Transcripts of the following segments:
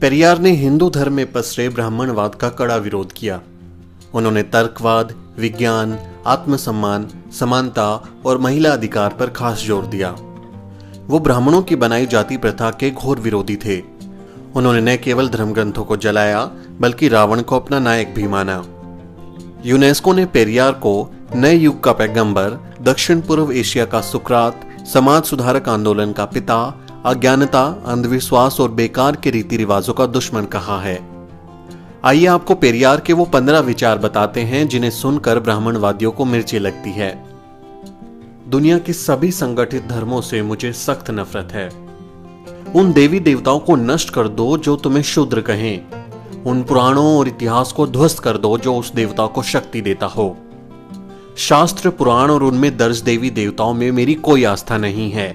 पेरियार ने हिंदू धर्म में पसरे ब्राह्मणवाद का कड़ा विरोध किया। उन्होंने तर्कवाद, विज्ञान, आत्मसम्मान, समानता और महिला अधिकार पर खास जोर दिया। वो ब्राह्मणों की बनाई जाति प्रथा के घोर विरोधी थे। उन्होंने न केवल धर्म ग्रंथों को जलाया बल्कि रावण को अपना नायक भी माना। यूनेस्को ने पेरियार को नए युग का पैगंबर, दक्षिण पूर्व एशिया का सुकरात, समाज सुधारक आंदोलन का पिता, अज्ञानता, अंधविश्वास और बेकार के रीति रिवाजों का दुश्मन कहा है। आइए आपको पेरियार के वो 15 विचार बताते हैं जिन्हें सुनकर ब्राह्मणवादियों को मिर्ची लगती है। दुनिया के सभी संगठित धर्मों से मुझे सख्त नफरत है। उन देवी देवताओं को नष्ट कर दो जो तुम्हें शूद्र कहें। उन पुराणों और इतिहास को ध्वस्त कर दो जो उस देवता को शक्ति देता हो। शास्त्र, पुराण और उनमें दर्ज देवी देवताओं में मेरी कोई आस्था नहीं है,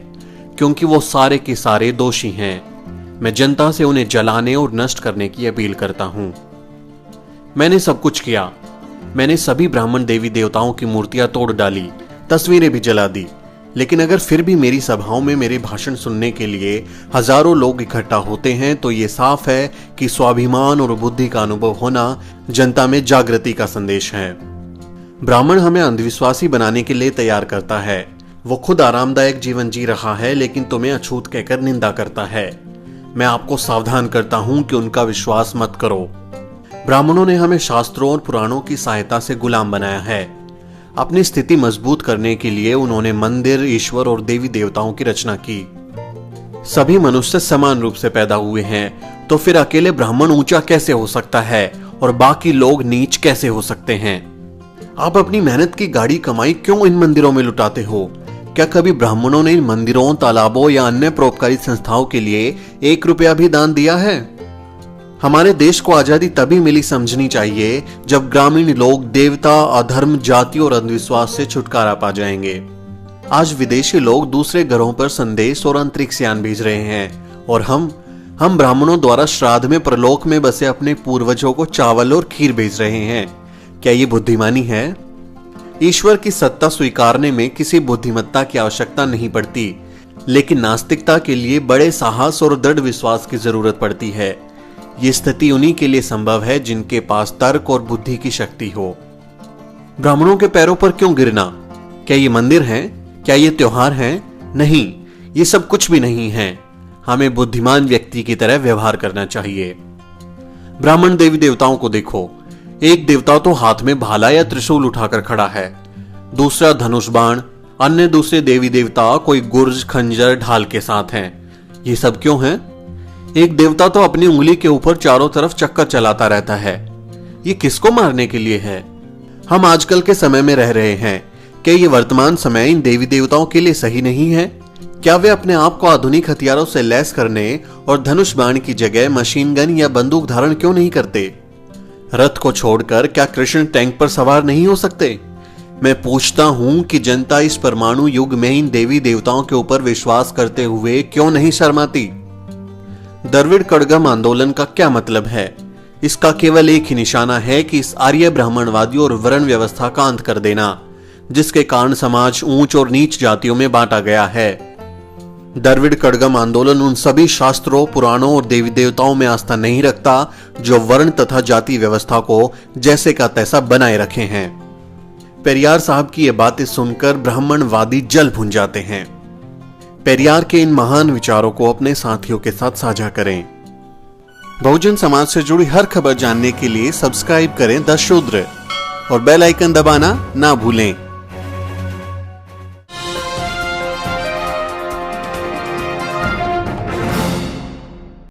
क्योंकि वो सारे के सारे दोषी हैं। मैं जनता से उन्हें जलाने और नष्ट करने की अपील करता हूं। मैंने सब कुछ किया। मैंने सभी ब्राह्मण देवी देवताओं की मूर्तियां तोड़ डाली, तस्वीरें भी जला दी। लेकिन अगर फिर भी मेरी सभाओं में मेरे भाषण सुनने के लिए हजारों लोग इकट्ठा होते हैं तो ये साफ है कि स्वाभिमान और बुद्धि का अनुभव होना जनता में जागृति का संदेश है। ब्राह्मण हमें अंधविश्वासी बनाने के लिए तैयार करता है। वो खुद आरामदायक जीवन जी रहा है लेकिन तुम्हें अछूत कहकर निंदा करता है। मैं आपको सावधान करता हूं कि उनका विश्वास मत करो। ब्राह्मणों ने हमें शास्त्रों और पुराणों की सहायता से गुलाम बनाया है। अपनी स्थिति मजबूत करने के लिए उन्होंने मंदिर, ईश्वर और देवी देवताओं की रचना की। सभी मनुष्य समान रूप से पैदा हुए हैं, तो फिर अकेले ब्राह्मण ऊंचा कैसे हो सकता है और बाकी लोग नीच कैसे हो सकते हैं? आप अपनी मेहनत की गाढ़ी कमाई क्यों इन मंदिरों में लुटाते हो? क्या कभी ब्राह्मणों ने इन मंदिरों, तालाबों या अन्य परोपकारी संस्थाओं के लिए 1 रुपया भी दान दिया है? हमारे देश को आजादी तभी मिली समझनी चाहिए जब ग्रामीण लोग देवता, अधर्म, जाति और अंधविश्वास से छुटकारा पा जाएंगे। आज विदेशी लोग दूसरे ग्रहों पर संदेश और अंतरिक्ष यान भेज रहे हैं और हम ब्राह्मणों द्वारा श्राद्ध में परलोक में बसे अपने पूर्वजों को चावल और खीर भेज रहे हैं। क्या ये बुद्धिमानी है? ईश्वर की सत्ता स्वीकारने में किसी बुद्धिमत्ता की आवश्यकता नहीं पड़ती, लेकिन नास्तिकता के लिए बड़े साहस और दृढ़ विश्वास की जरूरत पड़ती है। ये स्थिति उन्हीं के लिए संभव है जिनके पास तर्क और बुद्धि की शक्ति हो। ब्राह्मणों के पैरों पर क्यों गिरना? क्या ये मंदिर हैं? क्या ये त्योहार हैं? नहीं, ये सब कुछ भी नहीं है। हमें बुद्धिमान व्यक्ति की तरह व्यवहार करना चाहिए। ब्राह्मण देवी देवताओं को देखो। एक देवता तो हाथ में भाला या त्रिशूल उठाकर खड़ा है, दूसरा धनुष बाण, अन्य दूसरे देवी देवता कोई गुर्ज, खंजर, ढाल के साथ हैं। ये सब क्यों है? एक देवता तो अपनी उंगली के ऊपर चारों तरफ चक्कर चलाता रहता है। ये किसको मारने के लिए है? हम आजकल के समय में रह रहे हैं। क्या ये वर्तमान समय इन देवी देवताओं के लिए सही नहीं है? क्या वे अपने आप को आधुनिक हथियारों से लैस करने और धनुष बाण की जगह मशीन गन या बंदूक धारण क्यों नहीं करते? रथ को छोड़कर क्या कृष्ण टैंक पर सवार नहीं हो सकते? मैं पूछता हूं कि जनता इस परमाणु युग में इन देवी देवताओं के ऊपर विश्वास करते हुए क्यों नहीं शर्माती? द्रविड़ कड़गम आंदोलन का क्या मतलब है? इसका केवल एक ही निशाना है कि इस आर्य ब्राह्मणवादी और वर्ण व्यवस्था का अंत कर देना, जिसके कारण समाज ऊंच और नीच जातियों में बांटा गया है। द्रविड़ कड़गम आंदोलन उन सभी शास्त्रों, पुराणों और देवी देवताओं में आस्था नहीं रखता जो वर्ण तथा जाति व्यवस्था को जैसे का तैसा बनाए रखे हैं। पेरियार साहब की ये बातें सुनकर ब्राह्मणवादी जल भुन जाते हैं। पेरियार के इन महान विचारों को अपने साथियों के साथ साझा करें। बहुजन समाज से जुड़ी हर खबर जानने के लिए सब्सक्राइब करें द शूद्र और बेल आइकन दबाना ना भूलें।